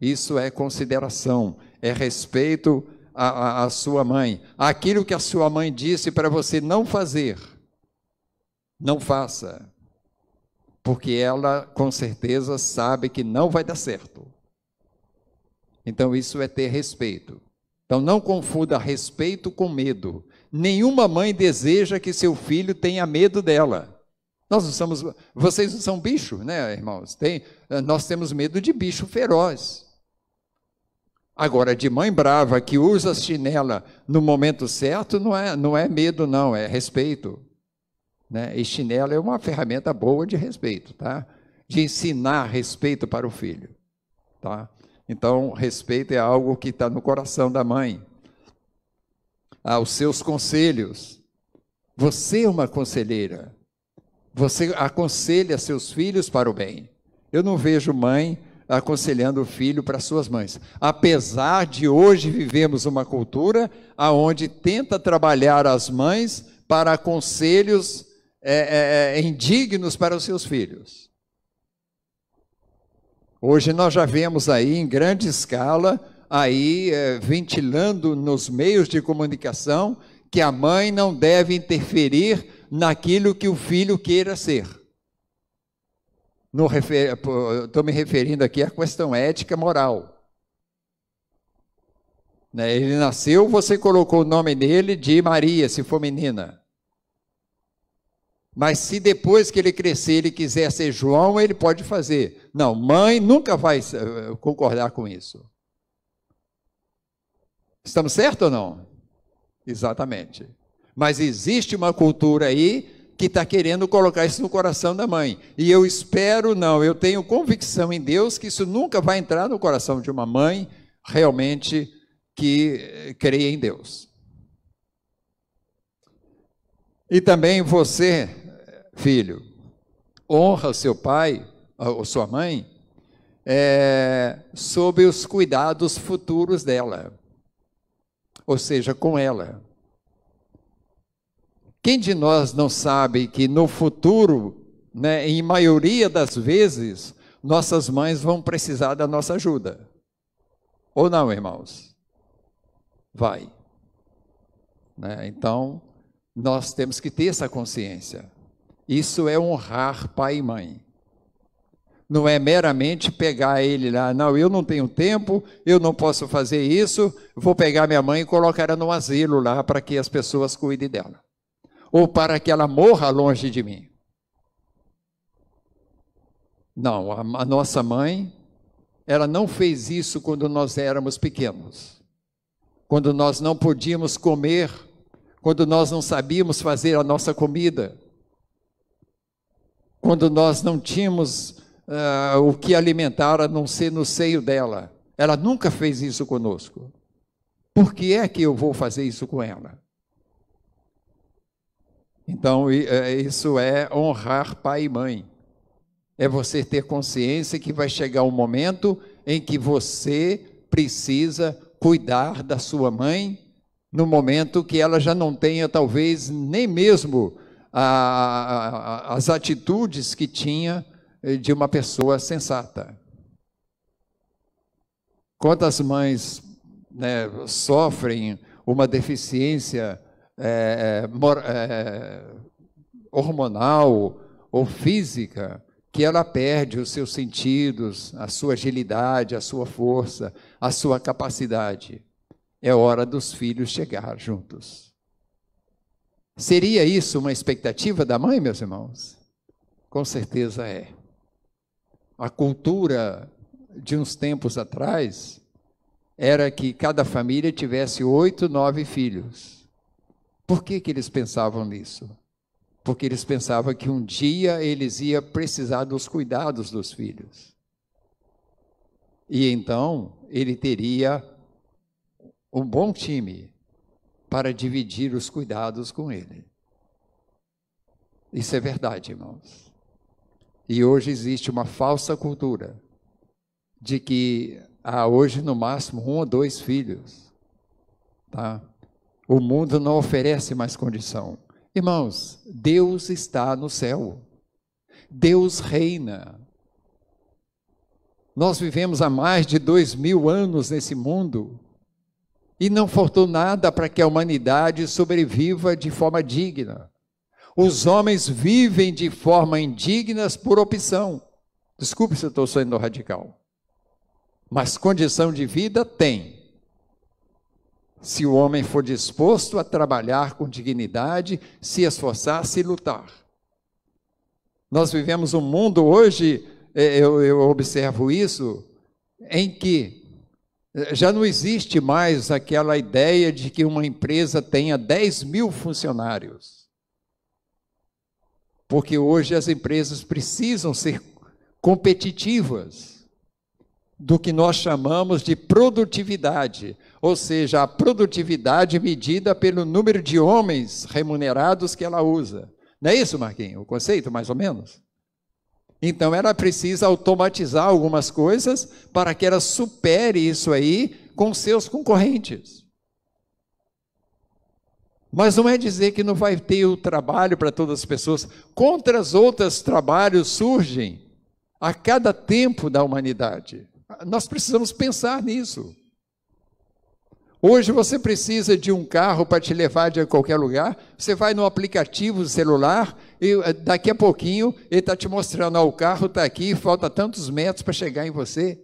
[SPEAKER 1] Isso é consideração, é respeito à sua mãe. Aquilo que a sua mãe disse para você não fazer, não faça. Porque ela, com certeza, sabe que não vai dar certo. Então, isso é ter respeito. Então, não confunda respeito com medo. Nenhuma mãe deseja que seu filho tenha medo dela. Vocês não são bicho, né, irmãos? Nós temos medo de bicho feroz. Agora, de mãe brava que usa chinela no momento certo, não é medo, não, é respeito. Né? E chinela é uma ferramenta boa de respeito, tá? De ensinar respeito para o filho, tá? Então, respeito é algo que está no coração da mãe. Os seus conselhos. Você é uma conselheira. Você aconselha seus filhos para o bem. Eu não vejo mãe aconselhando o filho para suas mães. Apesar de hoje vivemos uma cultura onde tenta trabalhar as mães para conselhos indignos para os seus filhos. Hoje nós já vemos aí em grande escala, ventilando nos meios de comunicação, que a mãe não deve interferir naquilo que o filho queira ser. Estou me referindo aqui à questão ética moral. Né? Ele nasceu, você colocou o nome dele de Maria, se for menina. Mas se depois que ele crescer, ele quiser ser João, ele pode fazer. Não, mãe nunca vai concordar com isso. Estamos certos ou não? Exatamente. Mas existe uma cultura aí que está querendo colocar isso no coração da mãe. E eu eu tenho convicção em Deus que isso nunca vai entrar no coração de uma mãe realmente que creia em Deus. E também você, filho, honra seu pai ou sua mãe sob os cuidados futuros dela, ou seja, com ela. Quem de nós não sabe que no futuro, né, em maioria das vezes, nossas mães vão precisar da nossa ajuda? Ou não, irmãos? Vai. Né? Então, nós temos que ter essa consciência. Isso é honrar pai e mãe. Não é meramente pegar ele lá, não, eu não tenho tempo, eu não posso fazer isso, vou pegar minha mãe e colocar ela no asilo lá para que as pessoas cuidem dela. Ou para que ela morra longe de mim. Não, a nossa mãe, ela não fez isso quando nós éramos pequenos. Quando nós não podíamos comer, quando nós não sabíamos fazer a nossa comida, quando nós não tínhamos o que alimentar a não ser no seio dela. Ela nunca fez isso conosco. Por que é que eu vou fazer isso com ela? Então, isso é honrar pai e mãe. É você ter consciência que vai chegar um momento em que você precisa cuidar da sua mãe, no momento que ela já não tenha, talvez, nem mesmo as atitudes que tinha de uma pessoa sensata. Quantas mães né, sofrem uma deficiência hormonal ou física, que ela perde os seus sentidos, a sua agilidade, a sua força, a sua capacidade. É hora dos filhos chegar juntos. Seria isso uma expectativa da mãe, meus irmãos? Com certeza é. A cultura de uns tempos atrás era que cada família tivesse 8, 9 filhos. Por que eles pensavam nisso? Porque eles pensavam que um dia eles iam precisar dos cuidados dos filhos. E então ele teria um bom time para dividir os cuidados com ele. Isso é verdade, irmãos. E hoje existe uma falsa cultura de que há hoje no máximo 1 ou 2 filhos. Tá? O mundo não oferece mais condição. Irmãos, Deus está no céu. Deus reina. Nós vivemos há mais de 2000 anos nesse mundo e não faltou nada para que a humanidade sobreviva de forma digna. Os homens vivem de forma indignas por opção. Desculpe se eu estou sendo radical. Mas condição de vida tem. Se o homem for disposto a trabalhar com dignidade, se esforçar, se lutar. Nós vivemos um mundo hoje, eu observo isso, em que já não existe mais aquela ideia de que uma empresa tenha 10.000 funcionários. Porque hoje as empresas precisam ser competitivas do que nós chamamos de produtividade, ou seja, a produtividade medida pelo número de homens remunerados que ela usa. Não é isso, Marquinhos? O conceito, mais ou menos? Então, ela precisa automatizar algumas coisas para que ela supere isso aí com seus concorrentes. Mas não é dizer que não vai ter o trabalho para todas as pessoas. Contra os outros trabalhos surgem a cada tempo da humanidade. Nós precisamos pensar nisso. Hoje você precisa de um carro para te levar de qualquer lugar, você vai no aplicativo celular e daqui a pouquinho ele está te mostrando, o carro está aqui, falta tantos metros para chegar em você.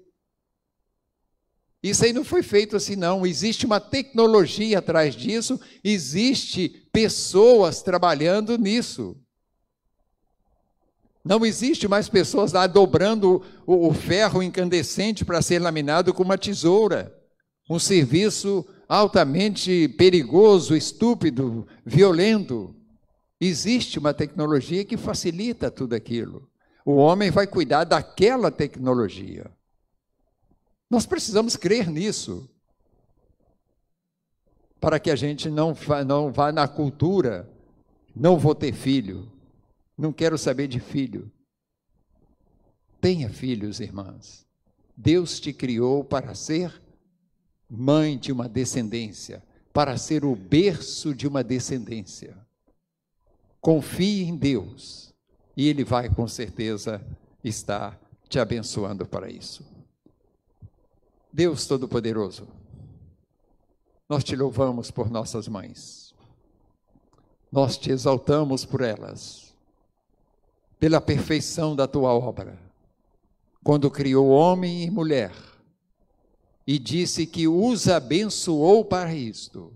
[SPEAKER 1] Isso aí não foi feito assim não, existe uma tecnologia atrás disso, existe pessoas trabalhando nisso. Não existe mais pessoas lá dobrando o ferro incandescente para ser laminado com uma tesoura. Um serviço altamente perigoso, estúpido, violento. Existe uma tecnologia que facilita tudo aquilo. O homem vai cuidar daquela tecnologia. Nós precisamos crer nisso. Para que a gente não vá na cultura, não vou ter filho. Não quero saber de filho. Tenha filhos, irmãs. Deus te criou para ser mãe de uma descendência, para ser o berço de uma descendência. Confie em Deus e Ele vai com certeza estar te abençoando para isso. Deus Todo-Poderoso, nós te louvamos por nossas mães. Nós te exaltamos por elas, pela perfeição da tua obra, quando criou homem e mulher, e disse que os abençoou para isto.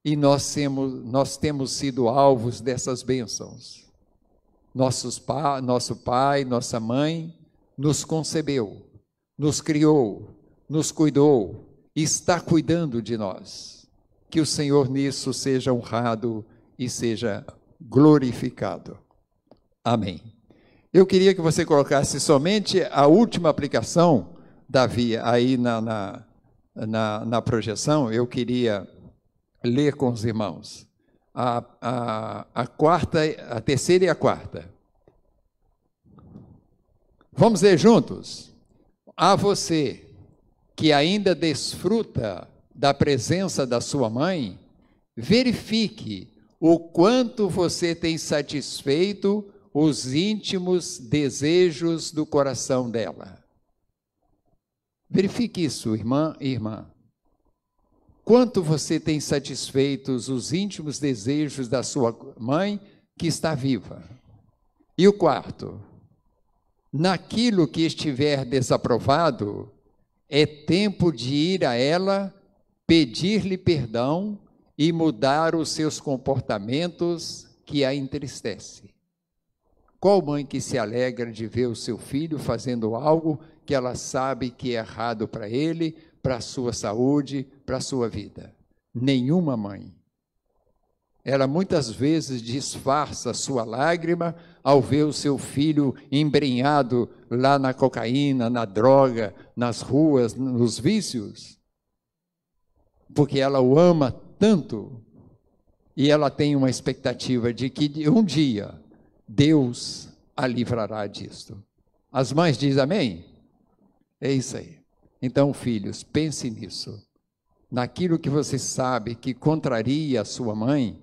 [SPEAKER 1] E nós temos sido alvos dessas bênçãos. Nosso pai, nossa mãe, nos concebeu, nos criou, nos cuidou, e está cuidando de nós. Que o Senhor nisso seja honrado e seja glorificado. Amém. Eu queria que você colocasse somente a última aplicação, Davi, aí na projeção. Eu queria ler com os irmãos a quarta, a terceira e a quarta. Vamos ler juntos? A você que ainda desfruta da presença da sua mãe, verifique o quanto você tem satisfeito os íntimos desejos do coração dela. Verifique isso, irmã e irmã. Quanto você tem satisfeitos os íntimos desejos da sua mãe que está viva? E o quarto, naquilo que estiver desaprovado, é tempo de ir a ela, pedir-lhe perdão e mudar os seus comportamentos que a entristecem. Qual mãe que se alegra de ver o seu filho fazendo algo que ela sabe que é errado para ele, para a sua saúde, para a sua vida? Nenhuma mãe. Ela muitas vezes disfarça sua lágrima ao ver o seu filho embrenhado lá na cocaína, na droga, nas ruas, nos vícios, porque ela o ama tanto e ela tem uma expectativa de que um dia Deus a livrará disto. As mães dizem amém? É isso aí. Então, filhos, pense nisso. Naquilo que você sabe que contraria a sua mãe,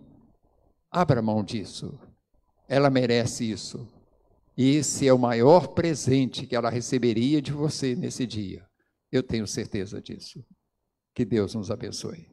[SPEAKER 1] abra mão disso. Ela merece isso. E esse é o maior presente que ela receberia de você nesse dia. Eu tenho certeza disso. Que Deus nos abençoe.